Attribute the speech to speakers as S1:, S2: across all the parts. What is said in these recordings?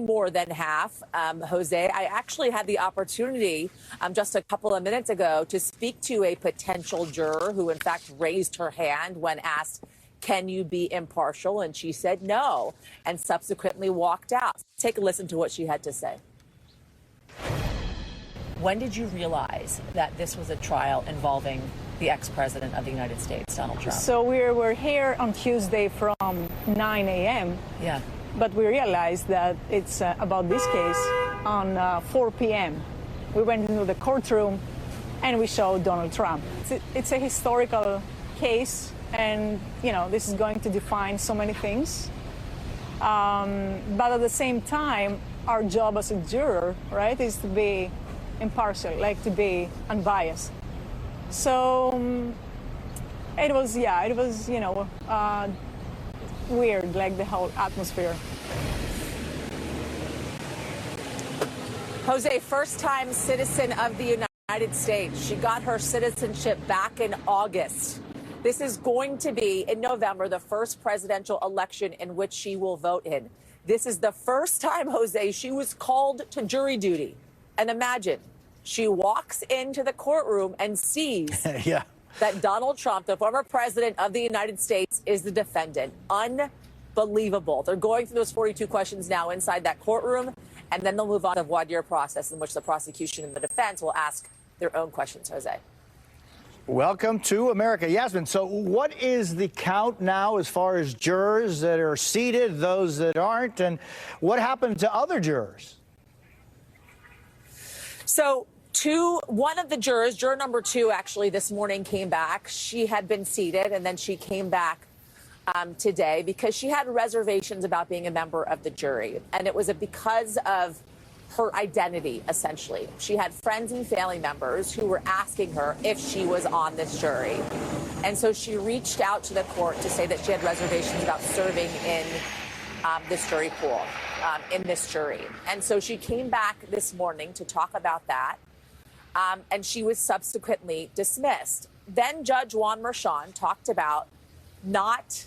S1: more than half. Jose, I actually had the opportunity just a couple of minutes ago to speak to a potential juror who, in fact, raised her hand when asked, can you be impartial? And she said no, and subsequently walked out. Take a listen to what she had to say. When did you realize that this was a trial involving the ex-president of the United States, Donald Trump?
S2: So we were here on Tuesday from 9 a.m.
S1: Yeah.
S2: But we realized that it's about this case on 4 p.m. We went into the courtroom and we showed Donald Trump. It's a historical case, and this is going to define so many things. But at the same time, our job as a juror, right, is to be impartial, like to be unbiased. So it was weird, like the whole atmosphere.
S1: Jose, first-time citizen of the United States. She got her citizenship back in August. This is going to be, in November, the first presidential election in which she will vote in. This is the first time, Jose, she was called to jury duty. And imagine, she walks into the courtroom and sees that Donald Trump, the former president of the United States, is the defendant. Unbelievable. They're going through those 42 questions now inside that courtroom, and then they'll move on to the voir dire process in which the prosecution and the defense will ask their own questions, Jose.
S3: Welcome to America. Yasmin, so what is the count now as far as jurors that are seated, those that aren't, and what happened to other jurors?
S1: So one of the jurors, juror number 2, actually this morning came back. She had been seated, and then she came back today because she had reservations about being a member of the jury. And it was because of her identity, essentially. She had friends and family members who were asking her if she was on this jury. And so she reached out to the court to say that she had reservations about serving in this jury pool, in this jury. And so she came back this morning to talk about that. And she was subsequently dismissed. Then Judge Juan Merchan talked about not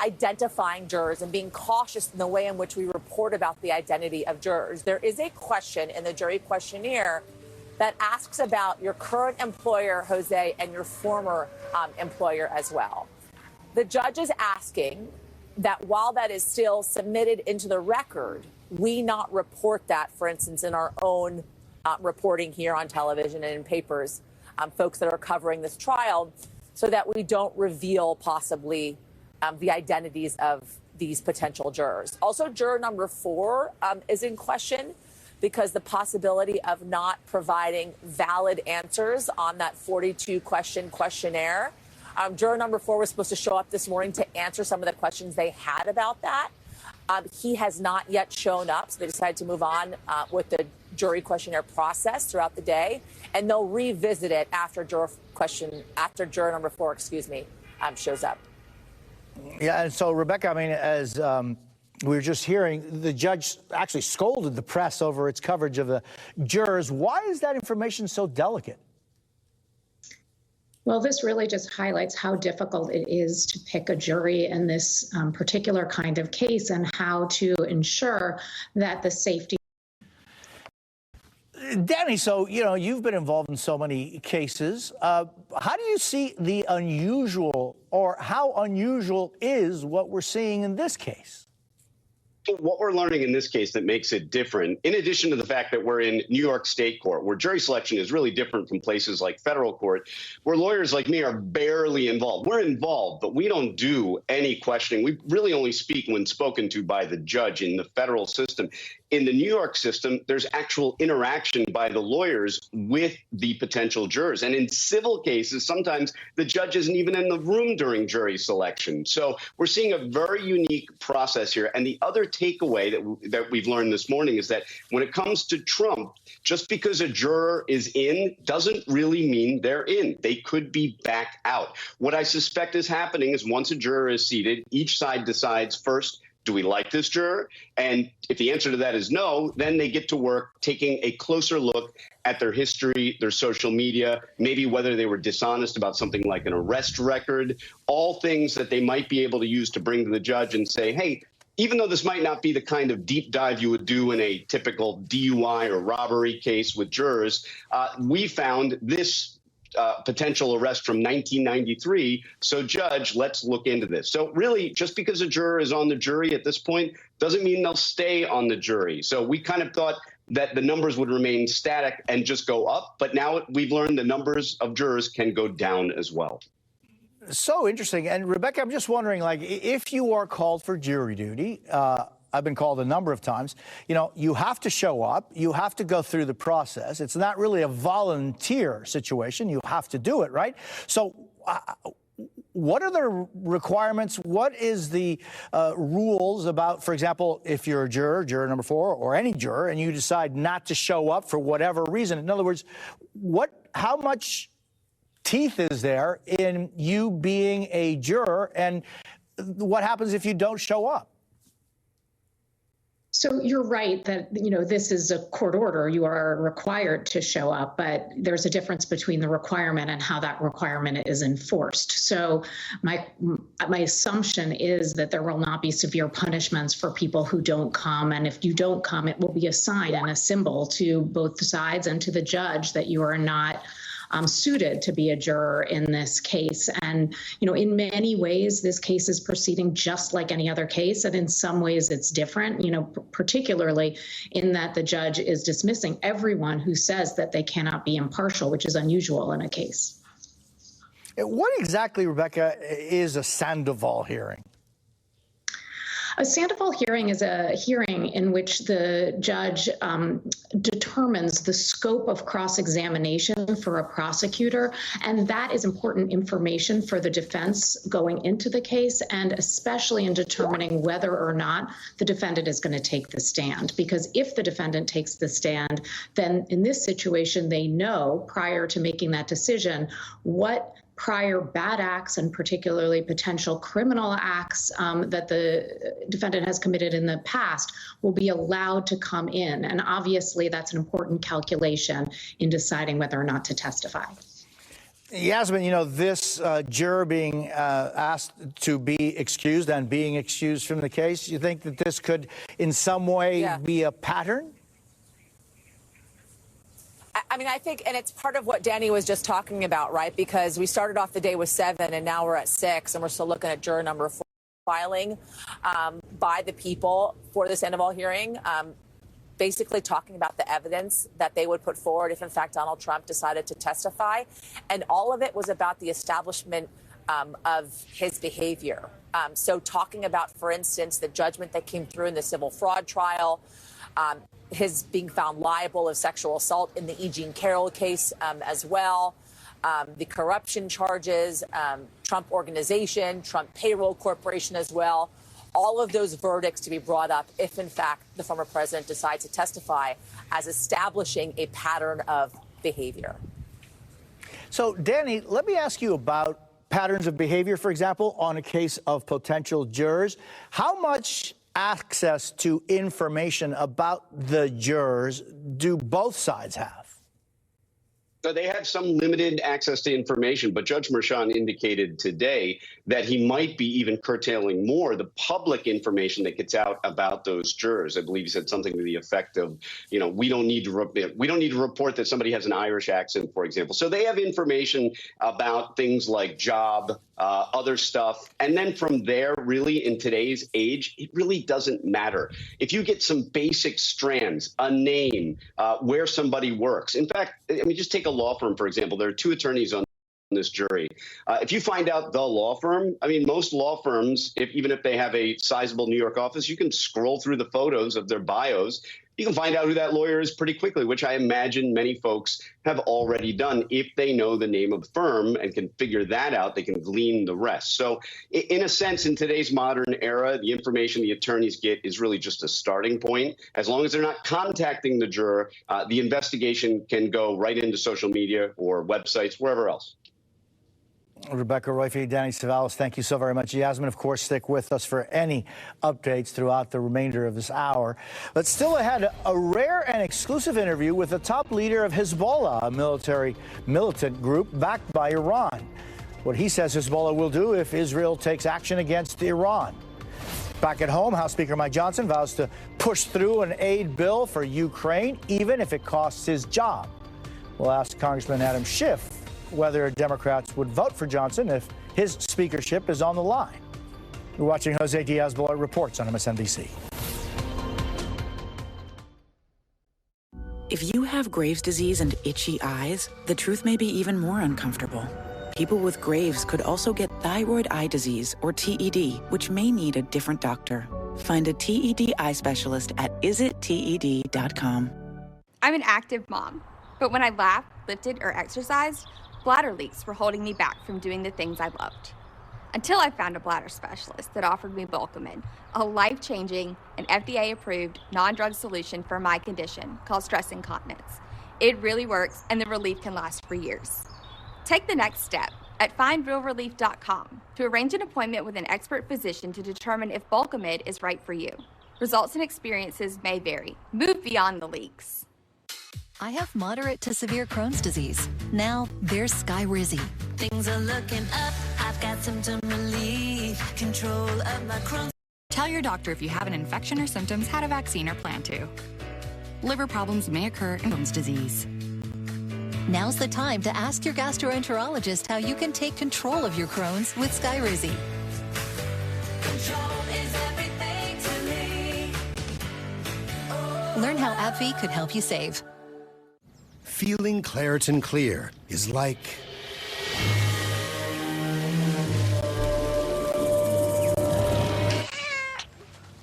S1: identifying jurors and being cautious in the way in which we report about the identity of jurors. There is a question in the jury questionnaire that asks about your current employer, Jose, and your former employer as well. The judge is asking that while that is still submitted into the record, we not report that, for instance, in our own reporting here on television and in papers, folks that are covering this trial, so that we don't reveal possibly the identities of these potential jurors. Also, juror number 4 is in question because the possibility of not providing valid answers on that 42-question questionnaire. Juror number 4 was supposed to show up this morning to answer some of the questions they had about that. He has not yet shown up, so they decided to move on with the jury questionnaire process throughout the day, and they'll revisit it after juror number 4, shows up.
S3: Yeah, and so, Rebecca, I mean, as we were just hearing, the judge actually scolded the press over its coverage of the jurors. Why is that information so delicate?
S4: Well, this really just highlights how difficult it is to pick a jury in this particular kind of case and how to ensure that the safety.
S3: Danny, so, you've been involved in so many cases. How do you see the unusual, or how unusual is what we're seeing in this case?
S5: What we're learning in this case that makes it different, in addition to the fact that we're in New York State court, where jury selection is really different from places like federal court, where lawyers like me are barely involved. We're involved, but we don't do any questioning. We really only speak when spoken to by the judge in the federal system. In the New York system, there's actual interaction by the lawyers with the potential jurors. And in civil cases, sometimes the judge isn't even in the room during jury selection. So we're seeing a very unique process here. And the other takeaway that we've learned this morning is that when it comes to Trump, just because a juror is in doesn't really mean they're in. They could be back out. What I suspect is happening is once a juror is seated, each side decides first, do we like this juror? And if the answer to that is no, then they get to work taking a closer look at their history, their social media, maybe whether they were dishonest about something like an arrest record, all things that they might be able to use to bring to the judge and say, hey, even though this might not be the kind of deep dive you would do in a typical DUI or robbery case with jurors, we found this potential arrest from 1993. So, Judge, let's look into this. So really, just because a juror is on the jury at this point doesn't mean they'll stay on the jury. So we kind of thought that the numbers would remain static and just go up. But now we've learned the numbers of jurors can go down as well.
S3: So interesting. And Rebecca, I'm just wondering, like, if you are called for jury duty, I've been called a number of times, you know, you have to show up, you have to go through the process. It's not really a volunteer situation. You have to do it, right? So what are the requirements? What is the rules about, for example, if you're a juror number 4, or any juror, and you decide not to show up for whatever reason? In other words, how much teeth is there in you being a juror, and what happens if you don't show up?
S4: So you're right that, you know, this is a court order. You are required to show up, but there's a difference between the requirement and how that requirement is enforced. So my assumption is that there will not be severe punishments for people who don't come. And if you don't come, it will be a sign and a symbol to both sides and to the judge that you are not suited to be a juror in this case. And, you know, in many ways, this case is proceeding just like any other case. And in some ways, it's different, you know, particularly in that the judge is dismissing everyone who says that they cannot be impartial, which is unusual in a case.
S3: What exactly, Rebecca, is a Sandoval hearing?
S4: A Sandoval hearing is a hearing in which the judge determines the scope of cross-examination for a prosecutor, and that is important information for the defense going into the case, and especially in determining whether or not the defendant is going to take the stand. Because if the defendant takes the stand, then in this situation, they know prior to making that decision what prior bad acts and particularly potential criminal acts that the defendant has committed in the past will be allowed to come in. And obviously, that's an important calculation in deciding whether or not to testify.
S3: Yasmin, you know, this juror being asked to be excused and being excused from the case, you think that this could in some way be a pattern?
S1: I mean, I think, and it's part of what Danny was just talking about, right? Because we started off the day with 7 and now we're at 6 and we're still looking at juror number 4 filing by the people for this Sandoval hearing, basically talking about the evidence that they would put forward if, in fact, Donald Trump decided to testify. And all of it was about the establishment of his behavior. So talking about, for instance, the judgment that came through in the civil fraud trial, his being found liable of sexual assault in the E. Jean Carroll case as well, the corruption charges, Trump Organization, Trump Payroll Corporation as well, all of those verdicts to be brought up if, in fact, the former president decides to testify as establishing a pattern of behavior.
S3: So, Danny, let me ask you about patterns of behavior, for example, on a case of potential jurors. How much access to information about the jurors do both sides have?
S5: So they have some limited access to information, but Judge Merchan indicated today that he might be even curtailing more the public information that gets out about those jurors. I believe he said something to the effect of, you know, we don't need to report that somebody has an Irish accent, for example. So they have information about things like job, other stuff. And then from there, really, in today's age, it really doesn't matter. If you get some basic strands, a name, where somebody works. In fact, I mean, just take a law firm, for example. There are 2 attorneys on this jury. If you find out the law firm, I mean, most law firms, even if they have a sizable New York office, you can scroll through the photos of their bios. You can find out who that lawyer is pretty quickly, which I imagine many folks have already done. If they know the name of the firm and can figure that out, they can glean the rest. So in a sense, in today's modern era, the information the attorneys get is really just a starting point. As long as they're not contacting the juror, the investigation can go right into social media or websites, wherever else.
S3: Rebecca Roife, Danny Savalas, thank you so very much. Yasmin, of course, stick with us for any updates throughout the remainder of this hour. But still ahead, a rare and exclusive interview with the top leader of Hezbollah, a militant group backed by Iran. What he says Hezbollah will do if Israel takes action against Iran. Back at home, House Speaker Mike Johnson vows to push through an aid bill for Ukraine, even if it costs his job. We'll ask Congressman Adam Schiff whether Democrats would vote for Johnson if his speakership is on the line. You're watching Jose Diaz Balart Reports on MSNBC.
S6: If you have Graves' disease and itchy eyes, the truth may be even more uncomfortable. People with Graves could also get thyroid eye disease, or TED, which may need a different doctor. Find a TED eye specialist at isitted.com.
S7: I'm an active mom, but when I laughed, lifted, or exercised, bladder leaks were holding me back from doing the things I loved. Until I found a bladder specialist that offered me Volcomin, a life-changing and FDA-approved non-drug solution for my condition called stress incontinence. It really works, and the relief can last for years. Take the next step at findrealrelief.com to arrange an appointment with an expert physician to determine if Volcomin is right for you. Results and experiences may vary. Move beyond the leaks.
S8: I have moderate to severe Crohn's disease. Now there's Skyrizi.
S9: Things are looking up. I've got symptom relief. Control of my Crohn's.
S10: Tell your doctor if you have an infection or symptoms, had a vaccine or plan to. Liver problems may occur in Crohn's disease.
S8: Now's the time to ask your gastroenterologist how you can take control of your Crohn's with Skyrizi.
S9: Control is everything to me.
S8: Learn how AbbVie could help you save.
S11: Feeling Claritin Clear is like...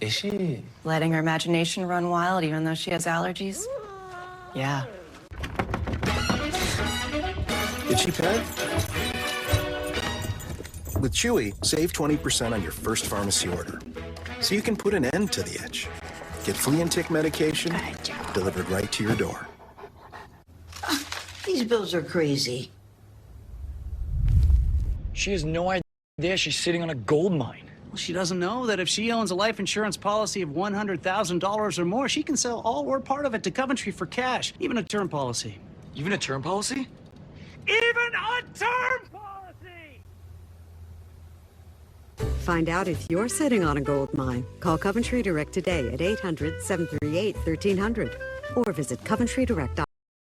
S12: Is she?
S13: Letting her imagination run wild even though she has allergies? Yeah.
S11: Itchy pet? With Chewy, save 20% on your first pharmacy order. So you can put an end to the itch. Get flea and tick medication delivered right to your door.
S14: These bills are crazy.
S12: She has no idea she's sitting on a gold mine.
S15: Well, she doesn't know that if she owns a life insurance policy of $100,000 or more, she can sell all or part of it to Coventry for cash, even a term policy.
S12: Even a term policy?
S15: Even a term policy!
S16: Find out if you're sitting on a gold mine. Call Coventry Direct today at 800-738-1300 or visit coventrydirect.com.